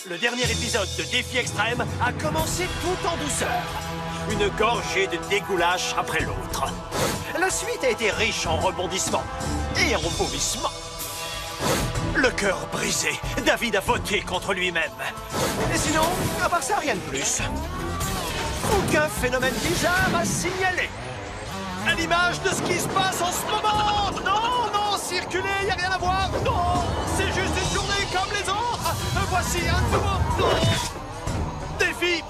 Le dernier épisode de Défi Extrême a commencé tout en douceur. Une gorgée de dégoulage après l'autre. La suite a été riche en rebondissements et en vomissements. Le cœur brisé, David a voté contre lui-même. Et sinon, à part ça, rien de plus. Aucun phénomène bizarre à signaler. À l'image de ce qui se passe en ce moment. Non, non, circuler, y a rien à voir. Non, c'est juste une journée comme les autres. Voici un nouveau défi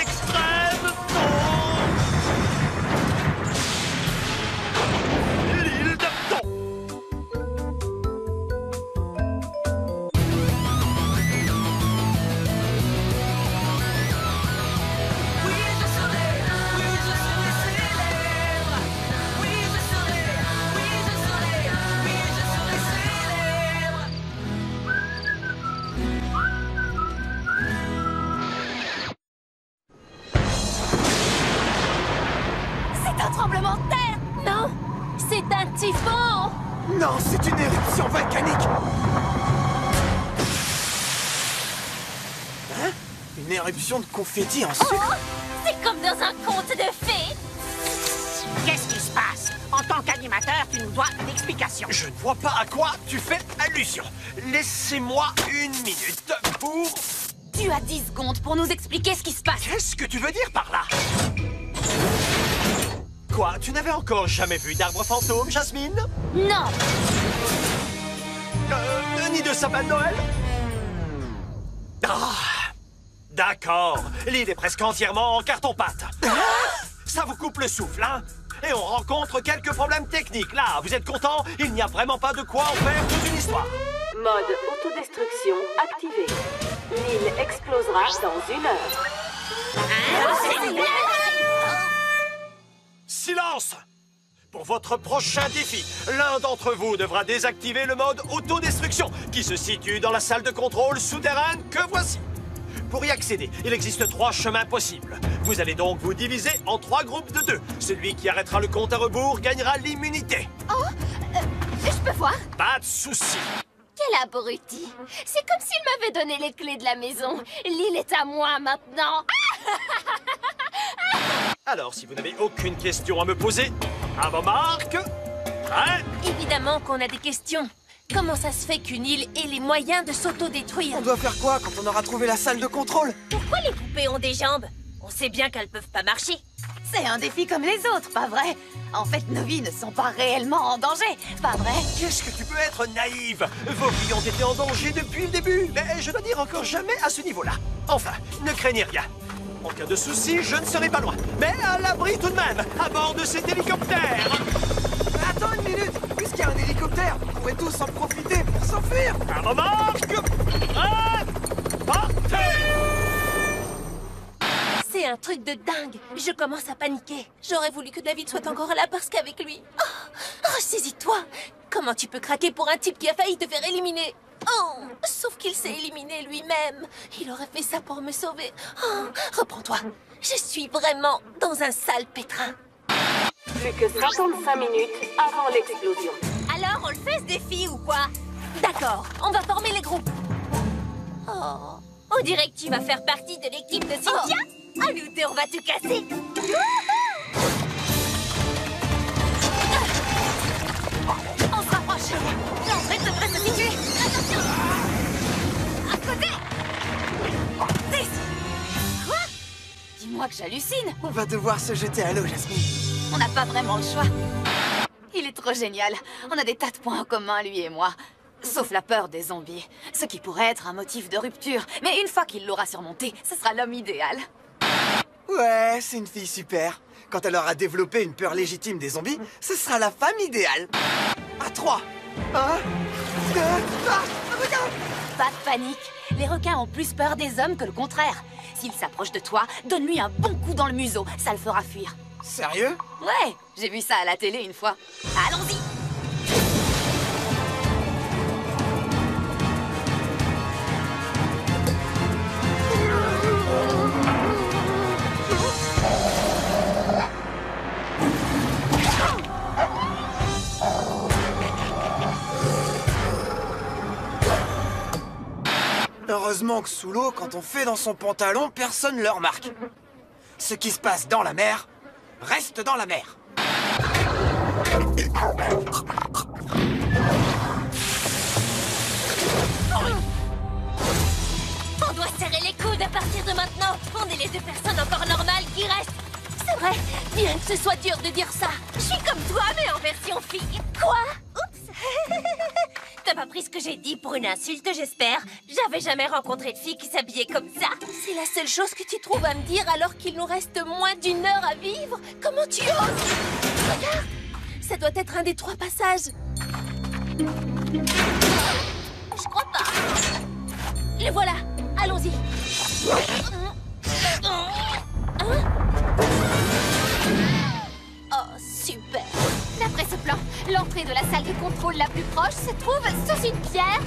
extrême. Non. L'île de Thon. Tremblement de terre! Non! C'est un typhon! Non, c'est une éruption volcanique! Hein? Une éruption de confettis en sucre? Oh, c'est comme dans un conte de fées! Qu'est-ce qui se passe? En tant qu'animateur, tu nous dois une explication. Je ne vois pas à quoi tu fais allusion. Laissez-moi une minute pour... Tu as 10 secondes pour nous expliquer ce qui se passe. Qu'est-ce que tu veux dire par là? Quoi? Tu n'avais encore jamais vu d'arbre fantôme, Jasmine? Non! Ni de sapin de Noël? Ah! D'accord. L'île est presque entièrement en carton-pâte. Ça vous coupe le souffle, hein? Et on rencontre quelques problèmes techniques. Là, vous êtes contents? Il n'y a vraiment pas de quoi en faire toute une histoire. Mode autodestruction activé. L'île explosera dans 1 heure. Silence! Pour votre prochain défi, l'un d'entre vous devra désactiver le mode autodestruction qui se situe dans la salle de contrôle souterraine que voici. Pour y accéder, il existe 3 chemins possibles. Vous allez donc vous diviser en 3 groupes de 2. Celui qui arrêtera le compte à rebours gagnera l'immunité. Oh! Je peux voir? Pas de souci. Quel abruti! C'est comme s'il m'avait donné les clés de la maison. L'île est à moi maintenant. Alors, si vous n'avez aucune question à me poser, à vos marques, prêt? Évidemment qu'on a des questions. Comment ça se fait qu'une île ait les moyens de s'autodétruire? On doit faire quoi quand on aura trouvé la salle de contrôle? Pourquoi les poupées ont des jambes? On sait bien qu'elles peuvent pas marcher. C'est un défi comme les autres, pas vrai? En fait, nos vies ne sont pas réellement en danger, pas vrai? Qu'est-ce que tu peux être naïve? Vos vies ont été en danger depuis le début, mais je dois dire encore jamais à ce niveau-là. Enfin, ne craignez rien. En cas de souci, je ne serai pas loin. Mais à l'abri tout de même, à bord de cet hélicoptère. Attends une minute! Puisqu'il y a un hélicoptère, on pourrait tous en profiter pour s'enfuir! À vos marques, prêt, partez! C'est un truc de dingue. Je commence à paniquer. J'aurais voulu que David soit encore là parce qu'avec lui... Oh, ressaisis-toi. Comment tu peux craquer pour un type qui a failli te faire éliminer? Oh, sauf qu'il s'est éliminé lui-même. Il aurait fait ça pour me sauver. Oh, reprends-toi. Je suis vraiment dans un sale pétrin. Plus que 55 minutes avant l'explosion. Alors, on le fait ce défi ou quoi? D'accord, on va former les groupes. Oh, on dirait que tu vas faire partie de l'équipe de Cynthia. Oh, nous deux, on va tout casser. On se rapproche. L'entrée devrait se situer. Attention. À côté. 10. Quoi? Dis-moi que j'hallucine. On va devoir se jeter à l'eau, Jasmine. On n'a pas vraiment le choix. Il est trop génial. On a des tas de points en commun, lui et moi. Sauf la peur des zombies. Ce qui pourrait être un motif de rupture. Mais une fois qu'il l'aura surmonté, ce sera l'homme idéal. Ouais, c'est une fille super. Quand elle aura développé une peur légitime des zombies, ce sera la femme idéale. À 3. 1, 2, regarde! Pas de panique. Les requins ont plus peur des hommes que le contraire. S'il s'approche de toi, donne-lui un bon coup dans le museau. Ça le fera fuir. Sérieux? Ouais, j'ai vu ça à la télé une fois. Allons-y! Heureusement que sous l'eau, quand on fait dans son pantalon, personne ne le remarque. Ce qui se passe dans la mer, reste dans la mer. On doit serrer les coudes à partir de maintenant. On est les deux personnes encore normales qui restent. C'est vrai, bien que ce soit dur de dire ça. Je suis comme toi, mais en version fille. Quoi? Oups. T'as pas pris ce que j'ai dit pour une insulte, j'espère. J'avais jamais rencontré de fille qui s'habillait comme ça. C'est la seule chose que tu trouves à me dire alors qu'il nous reste moins d'1 heure à vivre. Comment tu oses? Regarde, ça doit être un des 3 passages. Je crois pas. Le voilà, allons-y. Oh, super. D'après ce plan, l'entrée de la salle de contrôle la plus proche se trouve sous une pierre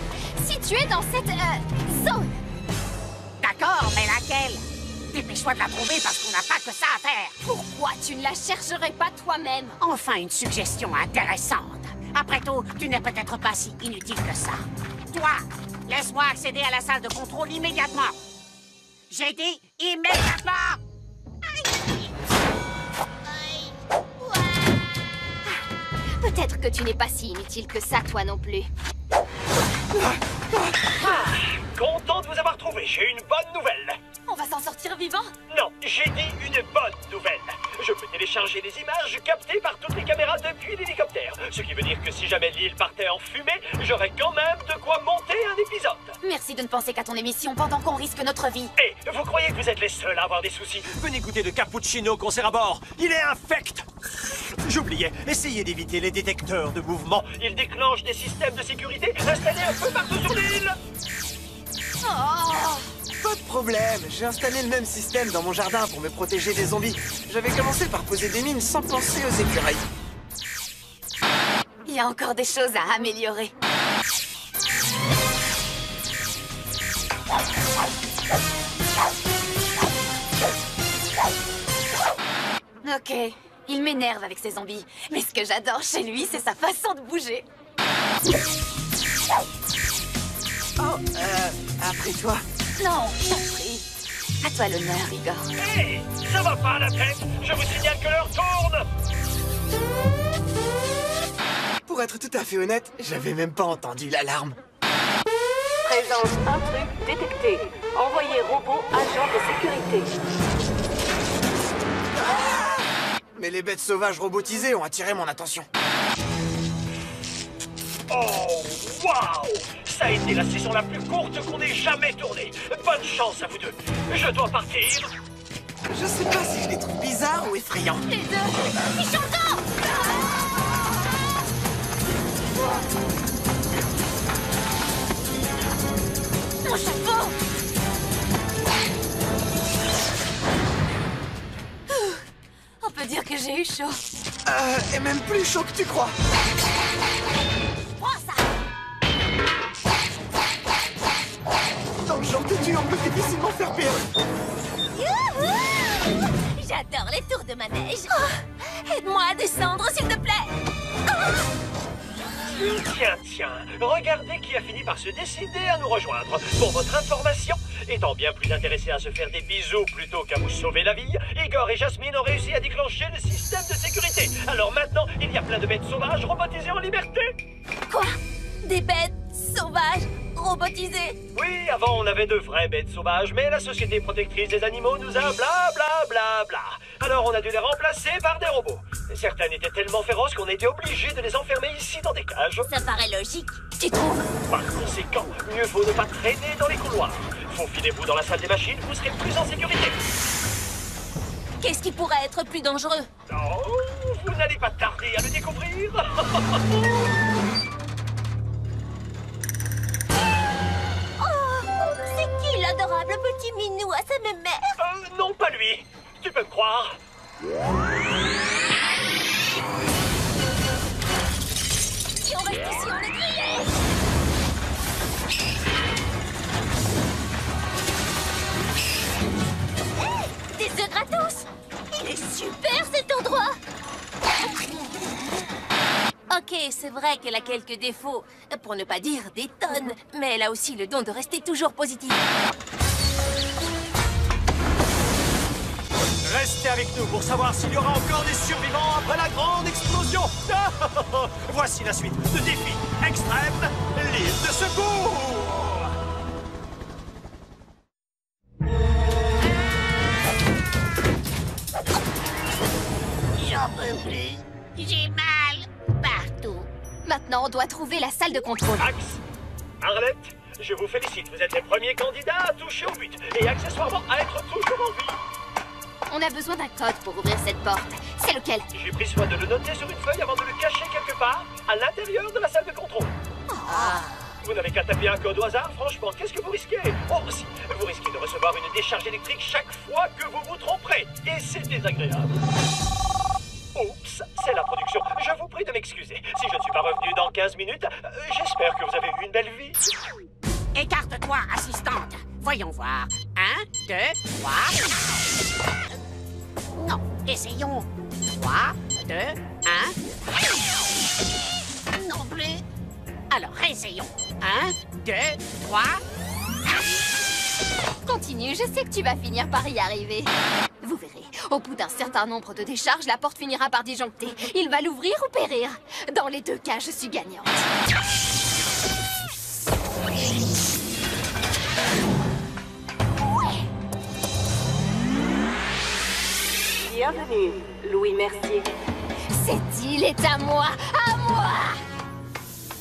située dans cette zone. D'accord, mais laquelle? Dépêche-toi de la trouver parce qu'on n'a pas que ça à faire. Pourquoi tu ne la chercherais pas toi-même? Enfin, une suggestion intéressante. Après tout, tu n'es peut-être pas si inutile que ça. Toi, laisse-moi accéder à la salle de contrôle immédiatement. J'ai dit immédiatement! Peut-être que tu n'es pas si inutile que ça, toi non plus. Content de vous avoir trouvé, j'ai une bonne nouvelle. On va s'en sortir vivant? Non, j'ai dit une bonne nouvelle. Je peux télécharger les images captées par toutes les caméras depuis l'hélicoptère. Ce qui veut dire que si jamais l'île partait en fumée, j'aurais quand même de quoi monter un épisode. Merci de ne penser qu'à ton émission pendant qu'on risque notre vie. Et vous croyez que vous êtes les seuls à avoir des soucis? Venez goûter de cappuccino qu'on sert à bord. Il est infect. J'oubliais, essayez d'éviter les détecteurs de mouvement. Ils déclenchent des systèmes de sécurité installés un peu partout sur l'île. Pas de problème, j'ai installé le même système dans mon jardin pour me protéger des zombies. J'avais commencé par poser des mines sans penser aux écureuils. Il y a encore des choses à améliorer. Ok, il m'énerve avec ses zombies. Mais ce que j'adore chez lui, c'est sa façon de bouger. Oh, après toi. Non, t'en prie. À toi l'honneur, Igor. Hé, ça va pas la tête. Je vous signale que l'heure tourne. Pour être tout à fait honnête, j'avais même pas entendu l'alarme. Présence intrus détectée. Envoyez robot agent de sécurité. Mais les bêtes sauvages robotisées ont attiré mon attention. Oh, waouh! Ça a été la saison la plus courte qu'on ait jamais tournée. Bonne chance à vous deux. Je dois partir. Je sais pas si je les trouve bizarres ou effrayants. Les deux, ils sont dedans. Mon chapeau. On peut dire que j'ai eu chaud. Et même plus chaud que tu crois. Prends ça. Dans le genre de tu, on peut difficilement faire pire. Youhou! J'adore les tours de manège. Oh, aide-moi à descendre, s'il te plaît. Tiens, regardez qui a fini par se décider à nous rejoindre. Pour votre information, étant bien plus intéressés à se faire des bisous plutôt qu'à vous sauver la vie, Igor et Jasmine ont réussi à déclencher le système de sécurité. Alors maintenant, il y a plein de bêtes sauvages robotisées en liberté. Quoi? Des bêtes sauvages robotisées? Oui, avant on avait de vraies bêtes sauvages, mais la Société protectrice des animaux nous a bla. Alors on a dû les remplacer par des robots. Certaines étaient tellement féroces qu'on a été obligé de les enfermer ici dans des cages. Ça paraît logique. Tu trouves? Par conséquent, mieux vaut ne pas traîner dans les couloirs. Faufilez-vous dans la salle des machines, vous serez plus en sécurité. Qu'est-ce qui pourrait être plus dangereux? Oh, vous n'allez pas tarder à le découvrir. Oh, c'est qui l'adorable petit minou à sa mémère? Non, pas lui. Tu peux me croire. Si on reste ici, on est grillés. Hey, des œufs gratos. Il est super cet endroit. Ok, Et c'est vrai qu'elle a quelques défauts, pour ne pas dire des tonnes. Mais elle a aussi le don de rester toujours positive. Restez avec nous pour savoir s'il y aura encore des survivants après la grande explosion. Voici la suite de Défi Extrême, l'île de secours. J'en peux plus. J'ai mal partout. Maintenant, on doit trouver la salle de contrôle. Max, Arlette, je vous félicite. Vous êtes les premiers candidats à toucher au but et accessoirement à être toujours en vie. On a besoin d'un code pour ouvrir cette porte. C'est lequel? J'ai pris soin de le noter sur une feuille avant de le cacher quelque part à l'intérieur de la salle de contrôle. Vous n'avez qu'à taper un code au hasard, franchement, qu'est-ce que vous risquez? Oh, si, vous risquez de recevoir une décharge électrique chaque fois que vous vous tromperez. Et c'est désagréable. Oups, c'est la production. Je vous prie de m'excuser. Si je ne suis pas revenu dans 15 minutes, j'espère que vous avez eu une belle vie. Écarte-toi, assistante. Voyons voir. 1, 2, 3. Non, essayons. 3, 2, 1. Non plus. Alors, essayons. 1, 2, 3. Continue, je sais que tu vas finir par y arriver. Vous verrez, au bout d'un certain nombre de décharges, la porte finira par disjoncter. Il va l'ouvrir ou périr. Dans les deux cas, je suis gagnante. Bienvenue, Louis Mercier. Cette île est à moi! À moi!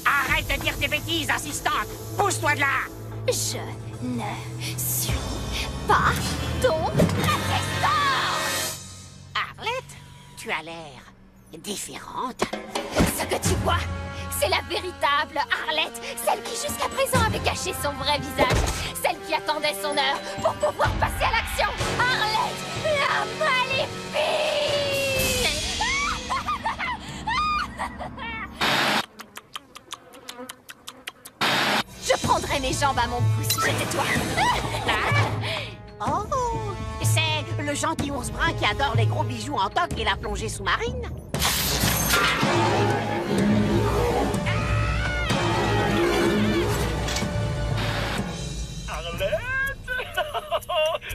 Arrête de dire des bêtises, assistante. Pousse-toi de là. Je ne suis pas ton assistante! Arlette, tu as l'air différente. Ce que tu vois, c'est la véritable Arlette, celle qui jusqu'à présent avait caché son vrai visage, celle qui attendait son heure pour pouvoir passer à l'action. Arlette, la maléfique! Je prendrais mes jambes à mon cou si j'étais toi. Oh, c'est le gentil ours brun qui adore les gros bijoux en toc et la plongée sous-marine. Arlette!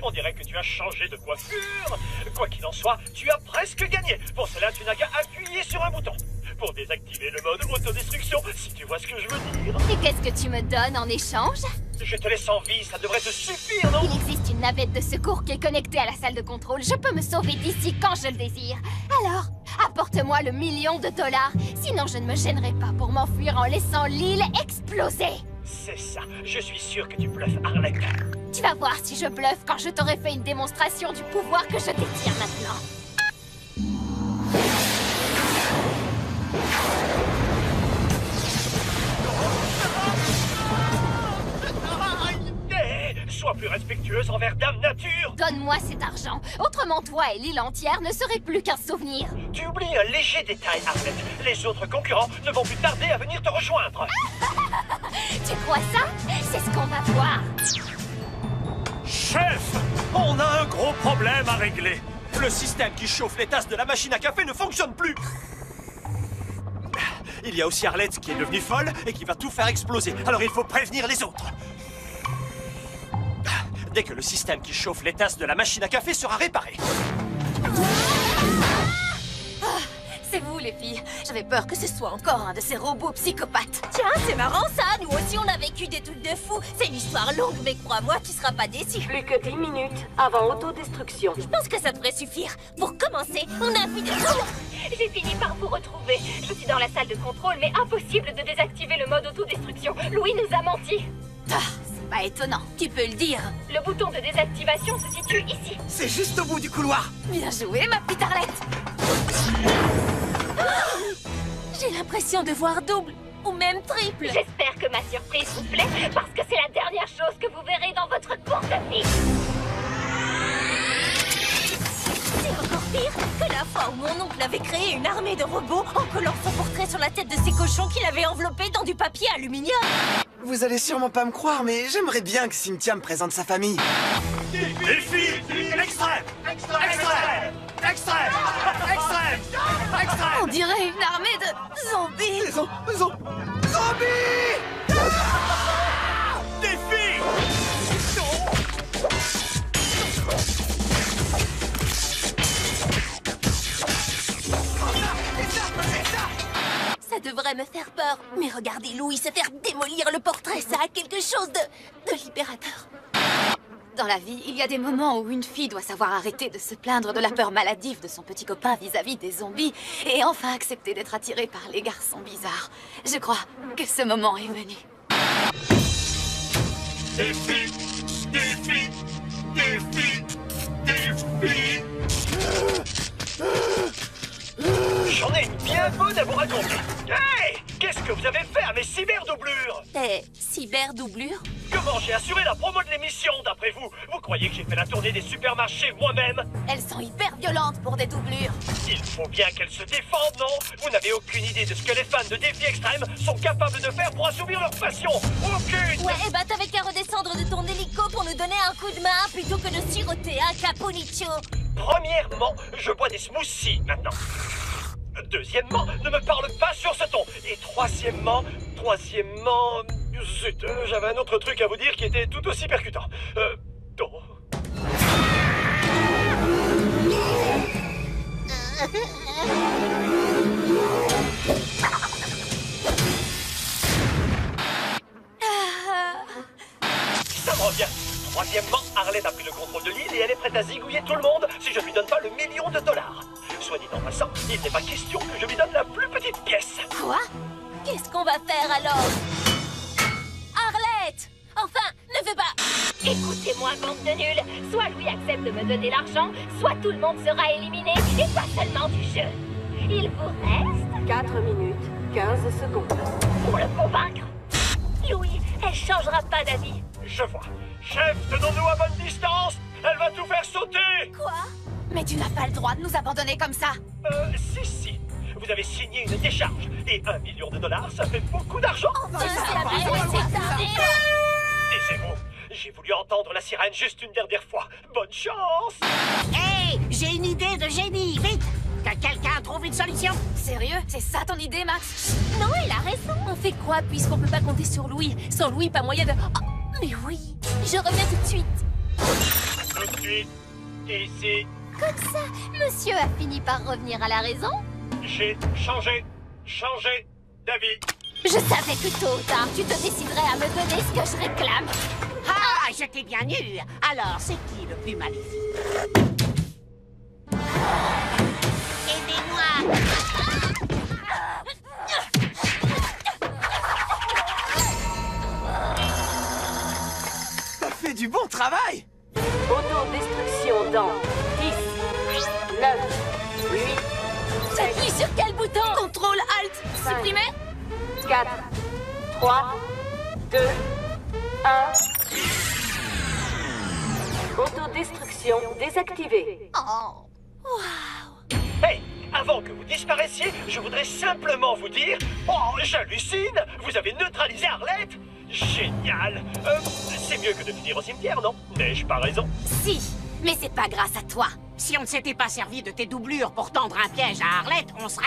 On dirait que tu as changé de coiffure. Quoi qu'il en soit, tu as presque gagné. Pour cela, tu n'as qu'à appuyer sur un bouton. Pour désactiver le mode autodestruction, si tu vois ce que je veux dire. Et qu'est-ce que tu me donnes en échange? Je te laisse en vie, ça devrait te suffire, non? Il existe une navette de secours qui est connectée à la salle de contrôle. Je peux me sauver d'ici quand je le désire. Alors, apporte-moi le $1 million. Sinon, je ne me gênerai pas pour m'enfuir en laissant l'île exploser. C'est ça. Je suis sûr que tu bluffes, Arlette. Tu vas voir si je bluffe quand je t'aurai fait une démonstration du pouvoir que je détiens maintenant. Sois plus respectueuse envers Dame Nature. Donne-moi cet argent. Autrement, toi et l'île entière ne seraient plus qu'un souvenir. Tu oublies un léger détail, Arlette. Les autres concurrents ne vont plus tarder à venir te rejoindre. Tu crois ça? C'est ce qu'on va voir. Chef, on a un gros problème à régler. Le système qui chauffe les tasses de la machine à café ne fonctionne plus. Il y a aussi Arlette qui est devenue folle et qui va tout faire exploser. Alors il faut prévenir les autres. Dès que le système qui chauffe les tasses de la machine à café sera réparé. C'est vous, les filles. J'avais peur que ce soit encore un de ces robots psychopathes. Tiens, c'est marrant ça. Nous aussi, on a vécu des trucs de fous. C'est une histoire longue, mais crois-moi, tu seras pas déçu. Plus que 10 minutes avant autodestruction. Je pense que ça devrait suffire. Pour commencer, on a vu des tours. J'ai fini par vous retrouver. Je suis dans la salle de contrôle, mais impossible de désactiver le mode autodestruction. Louis nous a menti. C'est pas étonnant. Tu peux le dire. Le bouton de désactivation se situe ici. C'est juste au bout du couloir. Bien joué, ma petite Arlette. J'ai l'impression de voir double ou même triple. J'espère que ma surprise vous plaît, parce que c'est la dernière chose que vous verrez dans votre course de vie. C'est encore pire que la fois où mon oncle avait créé une armée de robots en collant son portrait sur la tête de ces cochons qu'il avait enveloppés dans du papier aluminium. Vous allez sûrement pas me croire, mais j'aimerais bien que Cynthia me présente sa famille. Défi extrême. Extrême! Extrême! Extrême! On dirait une armée de zombies. Les zombies! Défi! Ça devrait me faire peur. Mais regardez Louis se faire démolir le portrait, ça a quelque chose de libérateur. Dans la vie, il y a des moments où une fille doit savoir arrêter de se plaindre de la peur maladive de son petit copain vis-à-vis des zombies et enfin accepter d'être attirée par les garçons bizarres. Je crois que ce moment est venu. Défi! Défi! Défi! Défi! J'en ai une bien bonne à vous raconter. Hey! Qu'est-ce que vous avez fait à mes cyberdoublures? T'es cyberdoublure? Comment j'ai assuré la promo de l'émission, d'après vous? Vous croyez que j'ai fait la tournée des supermarchés moi-même? Elles sont hyper violentes pour des doublures. Il faut bien qu'elles se défendent, non? Vous n'avez aucune idée de ce que les fans de Défi Extrême sont capables de faire pour assouvir leur passion. Aucune! Ouais, et bah t'avais qu'à redescendre de ton hélico pour nous donner un coup de main plutôt que de siroter un caponiccio. Premièrement, je bois des smoothies maintenant. Deuxièmement, ne me parle pas sur ce ton. Et troisièmement... Zut, j'avais un autre truc à vous dire qui était tout aussi percutant. Ça me revient. Troisièmement, Arlette a pris le contrôle de l'île et elle est prête à zigouiller tout le monde si je ne lui donne pas le $1 000 000. Soit dit en passant, il n'est pas question que je lui donne la plus petite pièce. Quoi? Qu'est-ce qu'on va faire alors? Arlette! Enfin, ne fais pas... Écoutez-moi, bande de nuls. Soit Louis accepte de me donner l'argent, soit tout le monde sera éliminé, et pas seulement du jeu. Il vous reste... 4 minutes, 15 secondes. Pour le convaincre. Louis, elle changera pas d'avis. Je vois. Chef, tenons-nous à bonne distance. Elle va tout faire sauter. Quoi? Mais tu n'as pas le droit de nous abandonner comme ça. Si. Vous avez signé une décharge. Et $1 000 000, ça fait beaucoup d'argent. Taisez-vous. J'ai voulu entendre la sirène juste une dernière fois. Bonne chance. Hé, j'ai une idée de génie, vite! Que quelqu'un trouve une solution? Sérieux? C'est ça ton idée, Max? Non, il a raison. On fait quoi puisqu'on peut pas compter sur Louis? Sans Louis, pas moyen de... Oh, mais oui, je reviens tout de suite. Tout de suite. Ici. Comme ça, monsieur a fini par revenir à la raison. J'ai changé d'avis. Je savais que tôt ou tard, tu te déciderais à me donner ce que je réclame. Ah, je t'ai bien eu. Alors, c'est qui le plus maléfique? Aidez-moi! T'as fait du bon travail! Autodestruction dans 10, 9, 8, J'appuie sur quel bouton? Contrôle, Alt, supprimer? 4, 3, 2, 1. Autodestruction désactivée. Oh. Hey, avant que vous disparaissiez, je voudrais simplement vous dire... Oh, j'hallucine! Vous avez neutralisé Arlette? Génial! C'est mieux que de finir au cimetière, non? N'ai-je pas raison? Si, mais c'est pas grâce à toi. Si on ne s'était pas servi de tes doublures pour tendre un piège à Arlette, on serait...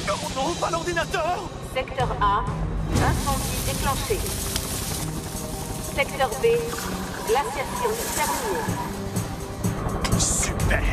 Oh non, pas l'ordinateur! Secteur A, incendie déclenché. Secteur B, glaciation terminée. Super!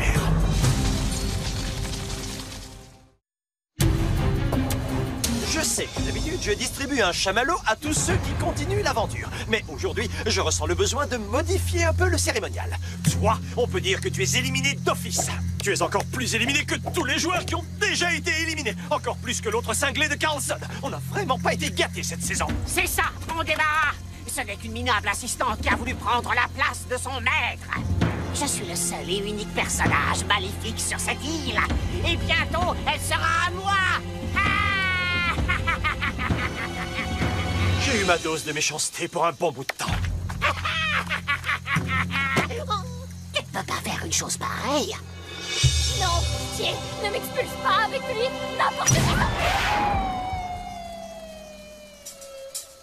Je sais que d'habitude, je distribue un chamallow à tous ceux qui continuent l'aventure. Mais aujourd'hui, je ressens le besoin de modifier un peu le cérémonial. Toi, on peut dire que tu es éliminé d'office. Tu es encore plus éliminé que tous les joueurs qui ont déjà été éliminés. Encore plus que l'autre cinglé de Carlson. On n'a vraiment pas été gâtés cette saison. C'est ça, mon débat! Ce n'est qu'une minable assistante qui a voulu prendre la place de son maître. Je suis le seul et unique personnage maléfique sur cette île. Et bientôt, elle sera à moi! J'ai eu ma dose de méchanceté pour un bon bout de temps. Tu ne peux pas faire une chose pareille. Non, pitié, ne m'expulse pas avec lui, n'importe quoi.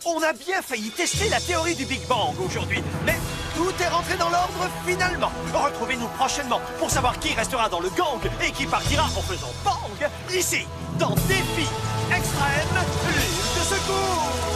On a bien failli tester la théorie du Big Bang aujourd'hui, mais tout est rentré dans l'ordre finalement. Retrouvez-nous prochainement pour savoir qui restera dans le gang et qui partira en faisant bang ici, dans Défi Extrême, l'île de secours.